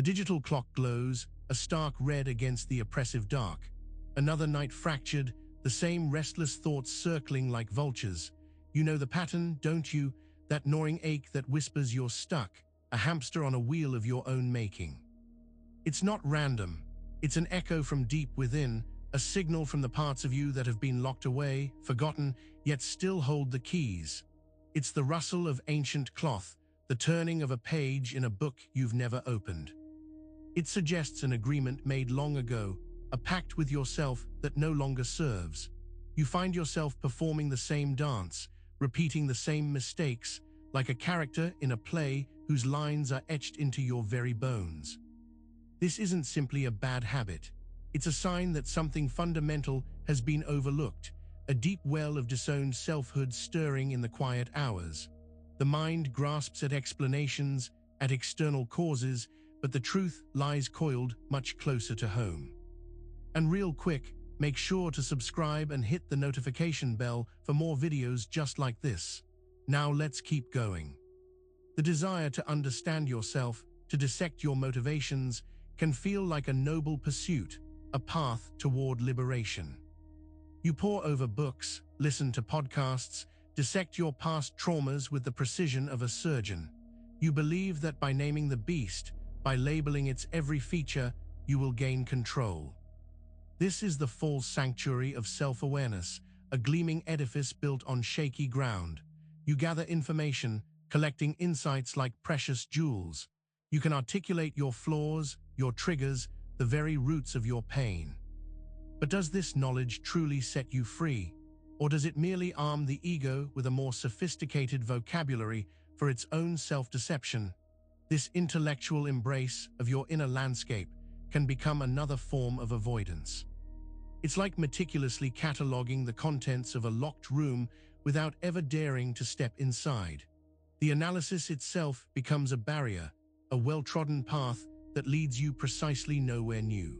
The digital clock glows, a stark red against the oppressive dark. Another night fractured, the same restless thoughts circling like vultures. You know the pattern, don't you? That gnawing ache that whispers you're stuck, a hamster on a wheel of your own making. It's not random. It's an echo from deep within, a signal from the parts of you that have been locked away, forgotten, yet still hold the keys. It's the rustle of ancient cloth, the turning of a page in a book you've never opened. It suggests an agreement made long ago, a pact with yourself that no longer serves. You find yourself performing the same dance, repeating the same mistakes, like a character in a play whose lines are etched into your very bones. This isn't simply a bad habit. It's a sign that something fundamental has been overlooked, a deep well of disowned selfhood stirring in the quiet hours. The mind grasps at explanations, at external causes, but the truth lies coiled much closer to home. And real quick, make sure to subscribe and hit the notification bell for more videos just like this. Now let's keep going. The desire to understand yourself, to dissect your motivations, can feel like a noble pursuit, a path toward liberation. You pore over books, listen to podcasts, dissect your past traumas with the precision of a surgeon. You believe that by naming the beast, by labeling its every feature, you will gain control. This is the false sanctuary of self-awareness, a gleaming edifice built on shaky ground. You gather information, collecting insights like precious jewels. You can articulate your flaws, your triggers, the very roots of your pain. But does this knowledge truly set you free? Or does it merely arm the ego with a more sophisticated vocabulary for its own self-deception? This intellectual embrace of your inner landscape can become another form of avoidance. It's like meticulously cataloging the contents of a locked room without ever daring to step inside. The analysis itself becomes a barrier, a well-trodden path that leads you precisely nowhere new.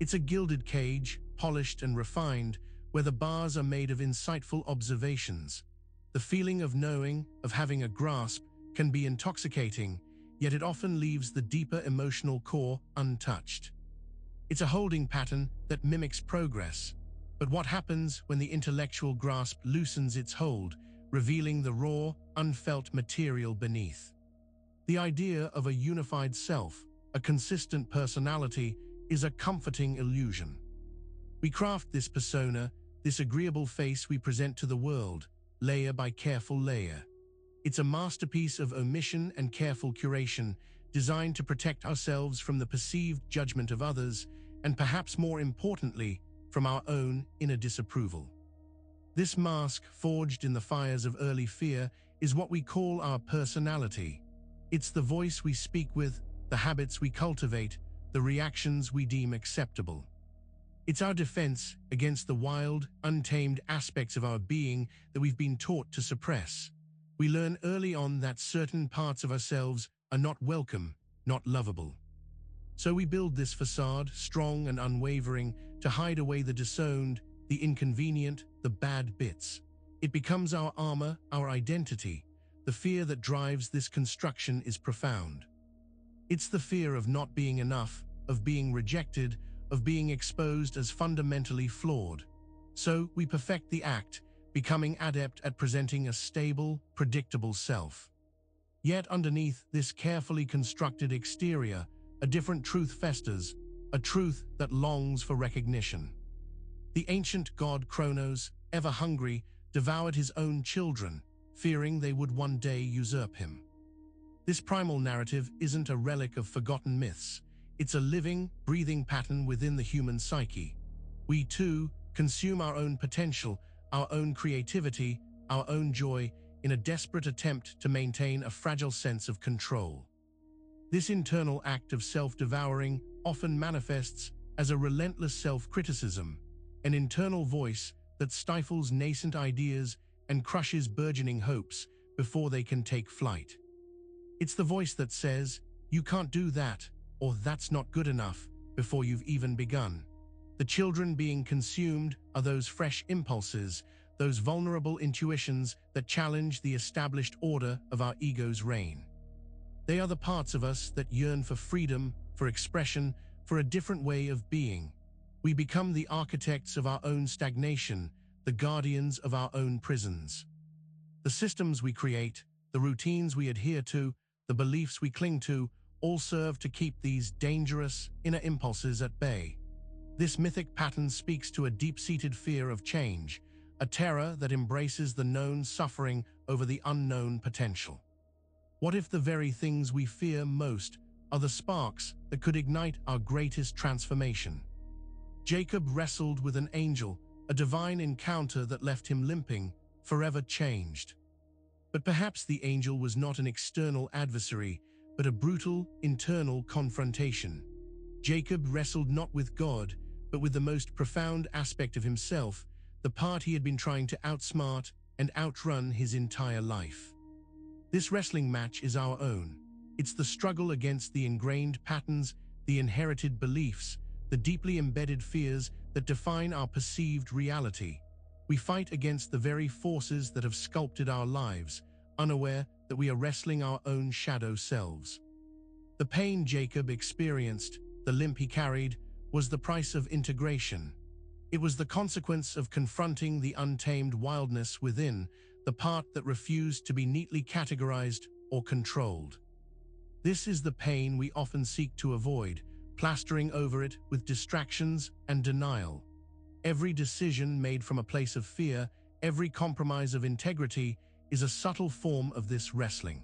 It's a gilded cage, polished and refined, where the bars are made of insightful observations. The feeling of knowing, of having a grasp, can be intoxicating, yet it often leaves the deeper emotional core untouched. It's a holding pattern that mimics progress. But what happens when the intellectual grasp loosens its hold, revealing the raw, unfelt material beneath? The idea of a unified self, a consistent personality, is a comforting illusion. We craft this persona, this agreeable face we present to the world, layer by careful layer. It's a masterpiece of omission and careful curation, designed to protect ourselves from the perceived judgment of others, and perhaps more importantly, from our own inner disapproval. This mask, forged in the fires of early fear, is what we call our personality. It's the voice we speak with, the habits we cultivate, the reactions we deem acceptable. It's our defense against the wild, untamed aspects of our being that we've been taught to suppress. We learn early on that certain parts of ourselves are not welcome, not lovable. So we build this facade, strong and unwavering, to hide away the disowned, the inconvenient, the bad bits. It becomes our armor, our identity. The fear that drives this construction is profound. It's the fear of not being enough, of being rejected, of being exposed as fundamentally flawed. So we perfect the act, becoming adept at presenting a stable, predictable self. Yet underneath this carefully constructed exterior, a different truth festers, a truth that longs for recognition. The ancient god Kronos, ever hungry, devoured his own children, fearing they would one day usurp him. This primal narrative isn't a relic of forgotten myths. It's a living, breathing pattern within the human psyche. We, too, consume our own potential, our own creativity, our own joy, in a desperate attempt to maintain a fragile sense of control. This internal act of self-devouring often manifests as a relentless self-criticism, an internal voice that stifles nascent ideas and crushes burgeoning hopes before they can take flight. It's the voice that says, "You can't do that," or "That's not good enough," before you've even begun. The children being consumed are those fresh impulses, those vulnerable intuitions that challenge the established order of our ego's reign. They are the parts of us that yearn for freedom, for expression, for a different way of being. We become the architects of our own stagnation, the guardians of our own prisons. The systems we create, the routines we adhere to, the beliefs we cling to, all serve to keep these dangerous inner impulses at bay. This mythic pattern speaks to a deep-seated fear of change, a terror that embraces the known suffering over the unknown potential. What if the very things we fear most are the sparks that could ignite our greatest transformation? Jacob wrestled with an angel, a divine encounter that left him limping, forever changed. But perhaps the angel was not an external adversary, but a brutal, internal confrontation. Jacob wrestled not with God, but with the most profound aspect of himself, the part he had been trying to outsmart and outrun his entire life. This wrestling match is our own. It's the struggle against the ingrained patterns, the inherited beliefs, the deeply embedded fears that define our perceived reality. We fight against the very forces that have sculpted our lives, unaware that we are wrestling our own shadow selves. The pain Jacob experienced, the limp he carried, was the price of integration. It was the consequence of confronting the untamed wildness within, the part that refused to be neatly categorized or controlled. This is the pain we often seek to avoid, plastering over it with distractions and denial. Every decision made from a place of fear, every compromise of integrity, is a subtle form of this wrestling.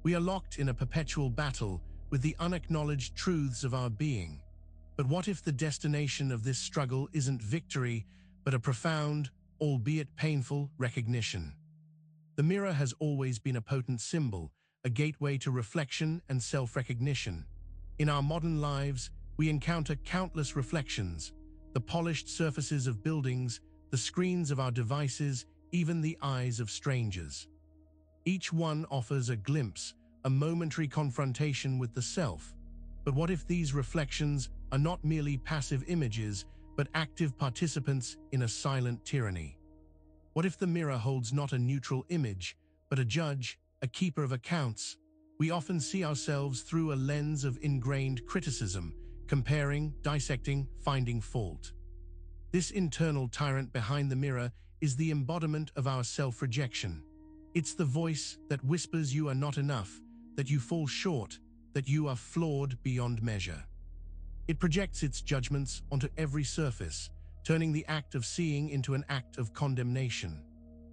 We are locked in a perpetual battle with the unacknowledged truths of our being. But what if the destination of this struggle isn't victory, but a profound, albeit painful, recognition? The mirror has always been a potent symbol, a gateway to reflection and self-recognition. In our modern lives, we encounter countless reflections, the polished surfaces of buildings, the screens of our devices, even the eyes of strangers. Each one offers a glimpse, a momentary confrontation with the self. But what if these reflections are not merely passive images, but active participants in a silent tyranny? What if the mirror holds not a neutral image, but a judge, a keeper of accounts? We often see ourselves through a lens of ingrained criticism, comparing, dissecting, finding fault. This internal tyrant behind the mirror is the embodiment of our self-rejection. It's the voice that whispers you are not enough, that you fall short, that you are flawed beyond measure. It projects its judgments onto every surface, turning the act of seeing into an act of condemnation.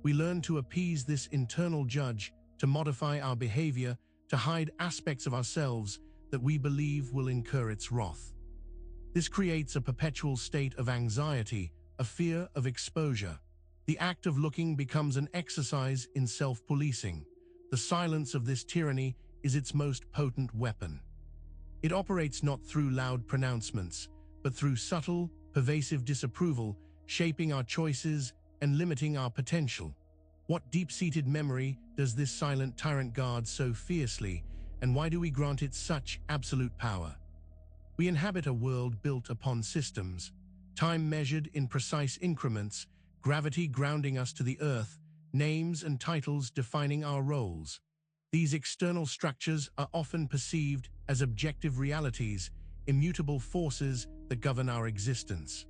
We learn to appease this internal judge, to modify our behavior, to hide aspects of ourselves that we believe will incur its wrath. This creates a perpetual state of anxiety, a fear of exposure. The act of looking becomes an exercise in self-policing. The silence of this tyranny is its most potent weapon. It operates not through loud pronouncements, but through subtle, pervasive disapproval, shaping our choices and limiting our potential. What deep-seated memory does this silent tyrant guard so fiercely, and why do we grant it such absolute power? We inhabit a world built upon systems, time measured in precise increments, gravity grounding us to the earth, names and titles defining our roles. These external structures are often perceived as objective realities, immutable forces that govern our existence.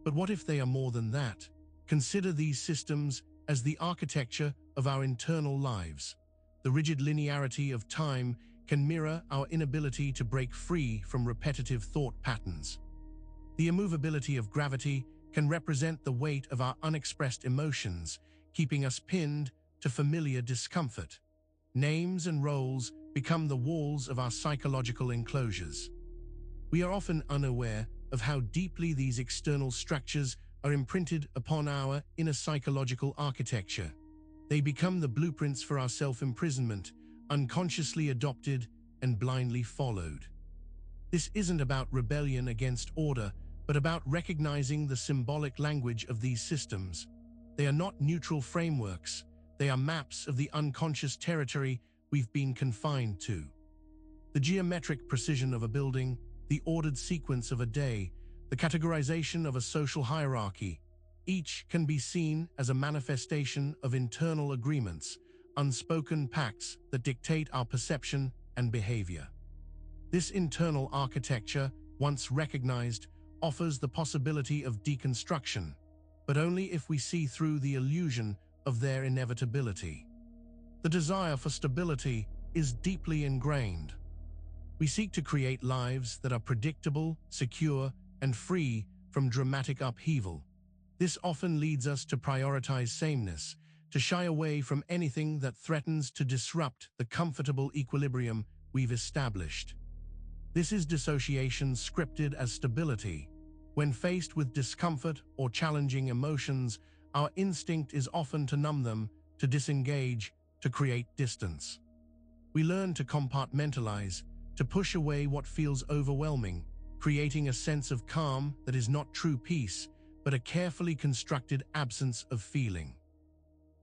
But what if they are more than that? Consider these systems as the architecture of our internal lives. The rigid linearity of time can mirror our inability to break free from repetitive thought patterns. The immovability of gravity can represent the weight of our unexpressed emotions, keeping us pinned to familiar discomfort. Names and roles become the walls of our psychological enclosures. We are often unaware of how deeply these external structures are imprinted upon our inner psychological architecture. They become the blueprints for our self-imprisonment, unconsciously adopted and blindly followed. This isn't about rebellion against order, but about recognizing the symbolic language of these systems. They are not neutral frameworks. They are maps of the unconscious territory we've been confined to. The geometric precision of a building, the ordered sequence of a day, the categorization of a social hierarchy, each can be seen as a manifestation of internal agreements, unspoken pacts that dictate our perception and behavior. This internal architecture, once recognized, offers the possibility of deconstruction, but only if we see through the illusion of their inevitability. The desire for stability is deeply ingrained. We seek to create lives that are predictable, secure, and free from dramatic upheaval. This often leads us to prioritize sameness, to shy away from anything that threatens to disrupt the comfortable equilibrium we've established. This is dissociation scripted as stability. When faced with discomfort or challenging emotions, our instinct is often to numb them, to disengage, to create distance. We learn to compartmentalize, to push away what feels overwhelming, creating a sense of calm that is not true peace, but a carefully constructed absence of feeling.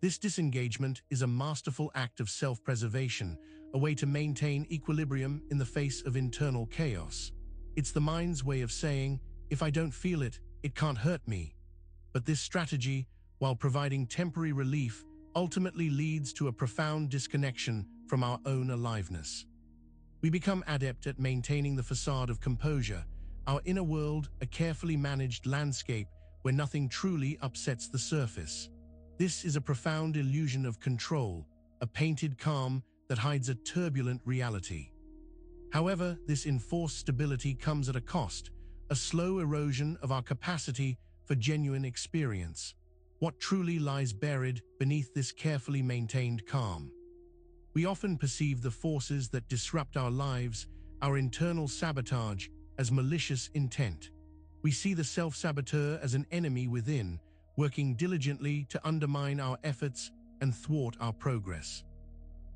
This disengagement is a masterful act of self-preservation, a way to maintain equilibrium in the face of internal chaos. It's the mind's way of saying, if I don't feel it, it can't hurt me. But this strategy, while providing temporary relief, ultimately leads to a profound disconnection from our own aliveness. We become adept at maintaining the facade of composure, our inner world a carefully managed landscape where nothing truly upsets the surface. This is a profound illusion of control, a painted calm that hides a turbulent reality. However, this enforced stability comes at a cost, a slow erosion of our capacity for genuine experience. What truly lies buried beneath this carefully maintained calm? We often perceive the forces that disrupt our lives, our internal sabotage, as malicious intent. We see the self-saboteur as an enemy within, working diligently to undermine our efforts and thwart our progress.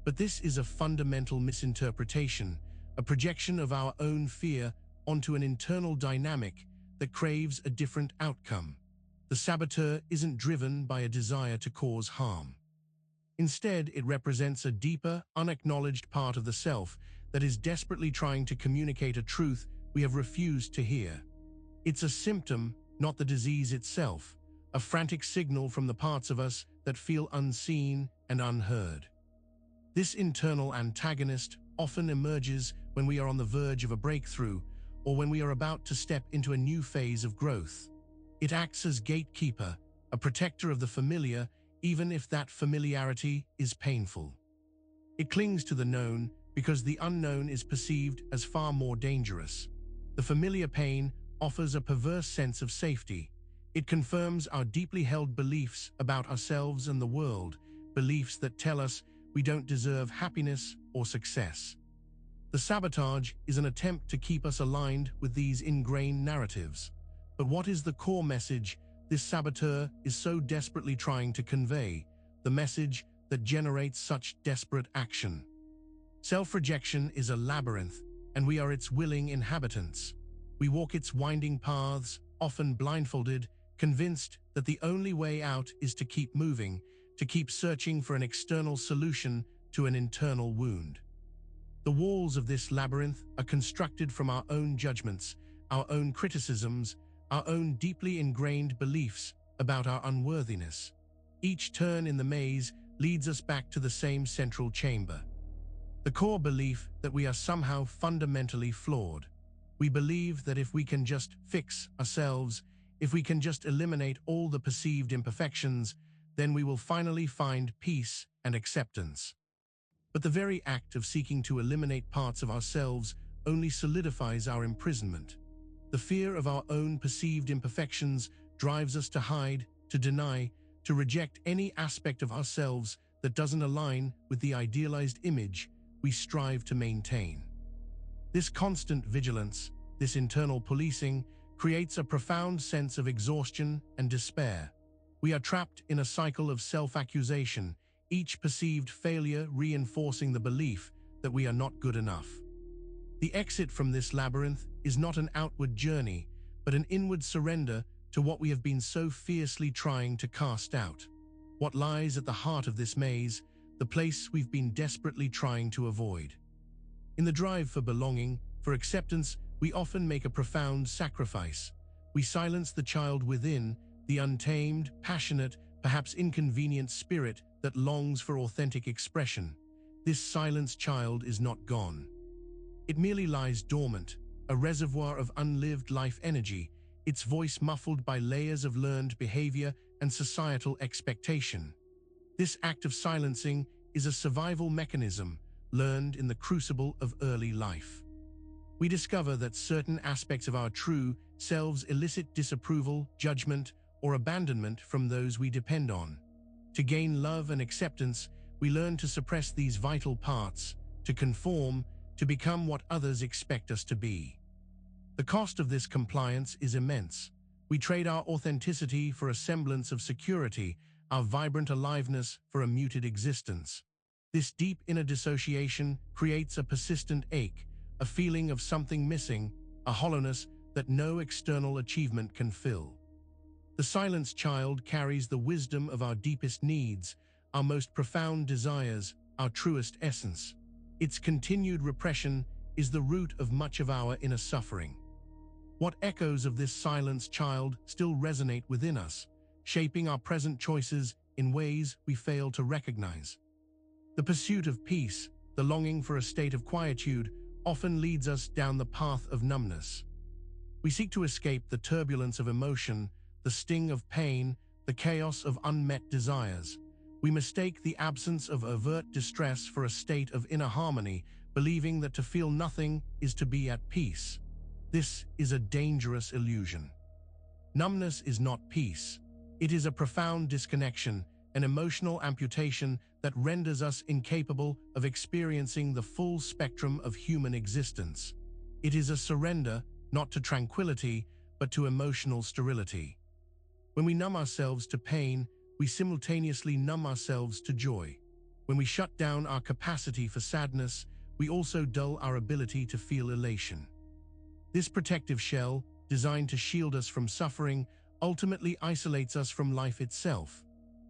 But this is a fundamental misinterpretation, a projection of our own fear onto an internal dynamic that craves a different outcome. The saboteur isn't driven by a desire to cause harm. Instead, it represents a deeper, unacknowledged part of the self that is desperately trying to communicate a truth we have refused to hear. It's a symptom, not the disease itself, a frantic signal from the parts of us that feel unseen and unheard. This internal antagonist often emerges when we are on the verge of a breakthrough or when we are about to step into a new phase of growth. It acts as gatekeeper, a protector of the familiar, even if that familiarity is painful. It clings to the known because the unknown is perceived as far more dangerous. The familiar pain offers a perverse sense of safety. It confirms our deeply held beliefs about ourselves and the world, beliefs that tell us we don't deserve happiness or success. The sabotage is an attempt to keep us aligned with these ingrained narratives. But what is the core message this saboteur is so desperately trying to convey, the message that generates such desperate action? Self-rejection is a labyrinth, and we are its willing inhabitants. We walk its winding paths, often blindfolded, convinced that the only way out is to keep moving, to keep searching for an external solution to an internal wound. The walls of this labyrinth are constructed from our own judgments, our own criticisms, our own deeply ingrained beliefs about our unworthiness. Each turn in the maze leads us back to the same central chamber. The core belief that we are somehow fundamentally flawed. We believe that if we can just fix ourselves, if we can just eliminate all the perceived imperfections, then we will finally find peace and acceptance. But the very act of seeking to eliminate parts of ourselves only solidifies our imprisonment. The fear of our own perceived imperfections drives us to hide, to deny, to reject any aspect of ourselves that doesn't align with the idealized image we strive to maintain. This constant vigilance, this internal policing, creates a profound sense of exhaustion and despair. We are trapped in a cycle of self-accusation, each perceived failure reinforcing the belief that we are not good enough. The exit from this labyrinth is not an outward journey, but an inward surrender to what we have been so fiercely trying to cast out. What lies at the heart of this maze, the place we've been desperately trying to avoid. In the drive for belonging, for acceptance, we often make a profound sacrifice. We silence the child within, the untamed, passionate, perhaps inconvenient spirit that longs for authentic expression. This silenced child is not gone. It merely lies dormant, a reservoir of unlived life energy, its voice muffled by layers of learned behavior and societal expectation. This act of silencing is a survival mechanism learned in the crucible of early life. We discover that certain aspects of our true selves elicit disapproval, judgment, or abandonment from those we depend on. To gain love and acceptance, we learn to suppress these vital parts, to conform, to become what others expect us to be. The cost of this compliance is immense. We trade our authenticity for a semblance of security, our vibrant aliveness for a muted existence. This deep inner dissociation creates a persistent ache, a feeling of something missing, a hollowness that no external achievement can fill. The silenced child carries the wisdom of our deepest needs, our most profound desires, our truest essence. Its continued repression is the root of much of our inner suffering. What echoes of this silenced child still resonate within us, shaping our present choices in ways we fail to recognize? The pursuit of peace, the longing for a state of quietude, often leads us down the path of numbness. We seek to escape the turbulence of emotion, the sting of pain, the chaos of unmet desires. We mistake the absence of overt distress for a state of inner harmony, believing that to feel nothing is to be at peace. This is a dangerous illusion. Numbness is not peace. It is a profound disconnection, an emotional amputation that renders us incapable of experiencing the full spectrum of human existence. It is a surrender, not to tranquility, but to emotional sterility. When we numb ourselves to pain, we simultaneously numb ourselves to joy. When we shut down our capacity for sadness, we also dull our ability to feel elation. This protective shell, designed to shield us from suffering, ultimately isolates us from life itself.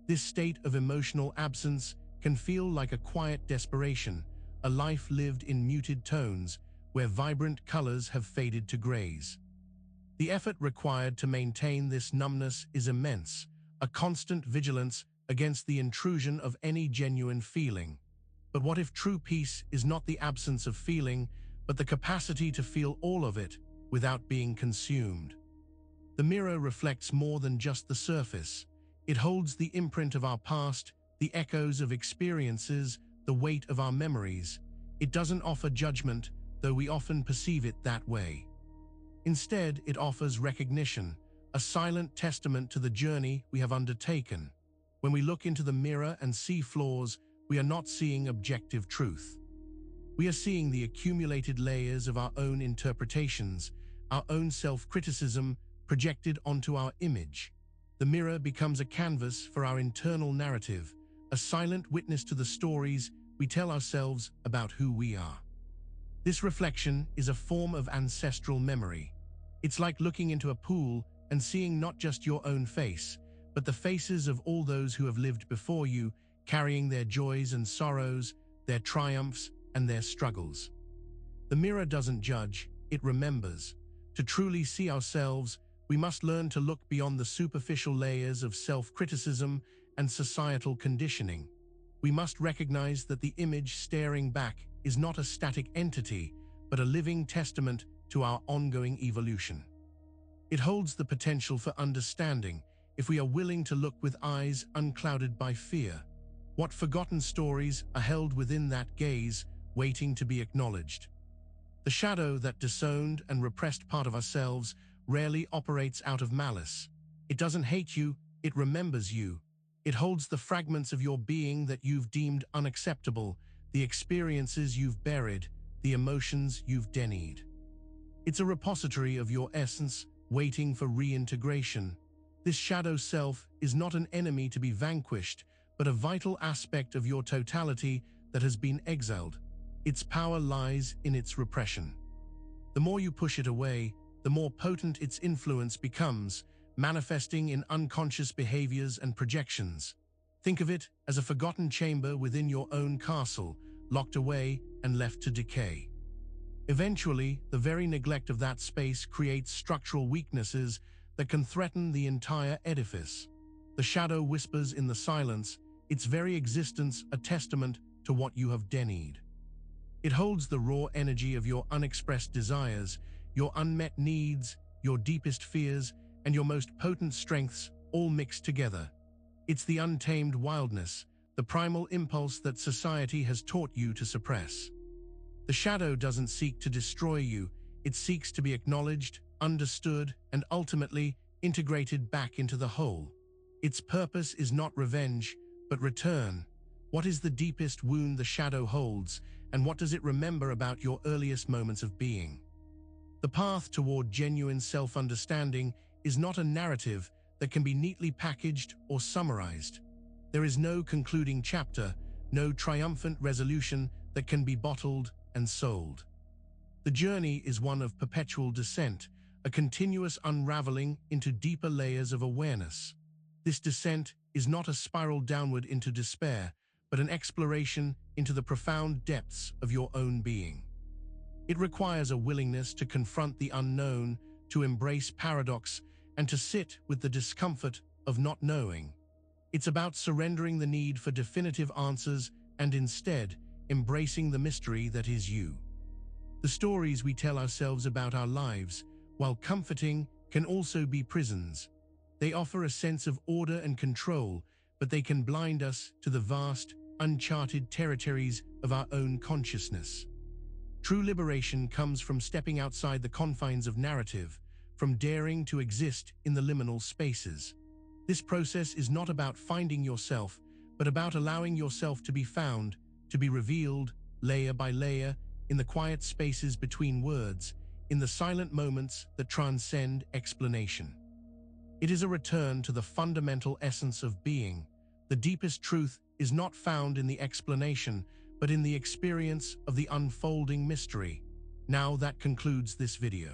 This state of emotional absence can feel like a quiet desperation, a life lived in muted tones, where vibrant colors have faded to grays. The effort required to maintain this numbness is immense, a constant vigilance against the intrusion of any genuine feeling. But what if true peace is not the absence of feeling, but the capacity to feel all of it without being consumed? The mirror reflects more than just the surface. It holds the imprint of our past, the echoes of experiences, the weight of our memories. It doesn't offer judgment, though we often perceive it that way. Instead, it offers recognition, a silent testament to the journey we have undertaken. When we look into the mirror and see flaws, we are not seeing objective truth. We are seeing the accumulated layers of our own interpretations, our own self-criticism projected onto our image. The mirror becomes a canvas for our internal narrative, a silent witness to the stories we tell ourselves about who we are. This reflection is a form of ancestral memory. It's like looking into a pool and seeing not just your own face, but the faces of all those who have lived before you, carrying their joys and sorrows, their triumphs and their struggles. The mirror doesn't judge, it remembers. To truly see ourselves, we must learn to look beyond the superficial layers of self-criticism and societal conditioning. We must recognize that the image staring back is not a static entity, but a living testament to our ongoing evolution. It holds the potential for understanding if we are willing to look with eyes unclouded by fear. What forgotten stories are held within that gaze, waiting to be acknowledged? The shadow, that disowned and repressed part of ourselves, rarely operates out of malice. It doesn't hate you, it remembers you. It holds the fragments of your being that you've deemed unacceptable, the experiences you've buried, the emotions you've denied. It's a repository of your essence, waiting for reintegration. This shadow self is not an enemy to be vanquished, but a vital aspect of your totality that has been exiled. Its power lies in its repression. The more you push it away, the more potent its influence becomes, manifesting in unconscious behaviors and projections. Think of it as a forgotten chamber within your own castle, locked away and left to decay. Eventually, the very neglect of that space creates structural weaknesses that can threaten the entire edifice. The shadow whispers in the silence, its very existence a testament to what you have denied. It holds the raw energy of your unexpressed desires, your unmet needs, your deepest fears, and your most potent strengths all mixed together. It's the untamed wildness, the primal impulse that society has taught you to suppress. The shadow doesn't seek to destroy you, it seeks to be acknowledged, understood, and ultimately integrated back into the whole. Its purpose is not revenge, but return. What is the deepest wound the shadow holds, and what does it remember about your earliest moments of being? The path toward genuine self-understanding is not a narrative that can be neatly packaged or summarized. There is no concluding chapter, no triumphant resolution that can be bottled and sold. The journey is one of perpetual descent, a continuous unraveling into deeper layers of awareness. This descent is not a spiral downward into despair, but an exploration into the profound depths of your own being. It requires a willingness to confront the unknown, to embrace paradox, and to sit with the discomfort of not knowing. It's about surrendering the need for definitive answers and instead embracing the mystery that is you. The stories we tell ourselves about our lives, while comforting, can also be prisons. They offer a sense of order and control, but they can blind us to the vast, uncharted territories of our own consciousness. True liberation comes from stepping outside the confines of narrative, from daring to exist in the liminal spaces. This process is not about finding yourself, but about allowing yourself to be found, to be revealed, layer by layer, in the quiet spaces between words, in the silent moments that transcend explanation. It is a return to the fundamental essence of being. The deepest truth is not found in the explanation, but in the experience of the unfolding mystery. Now that concludes this video.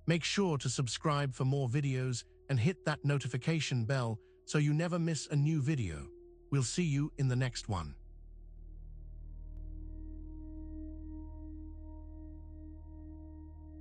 Make sure to subscribe for more videos and hit that notification bell so you never miss a new video. We'll see you in the next one.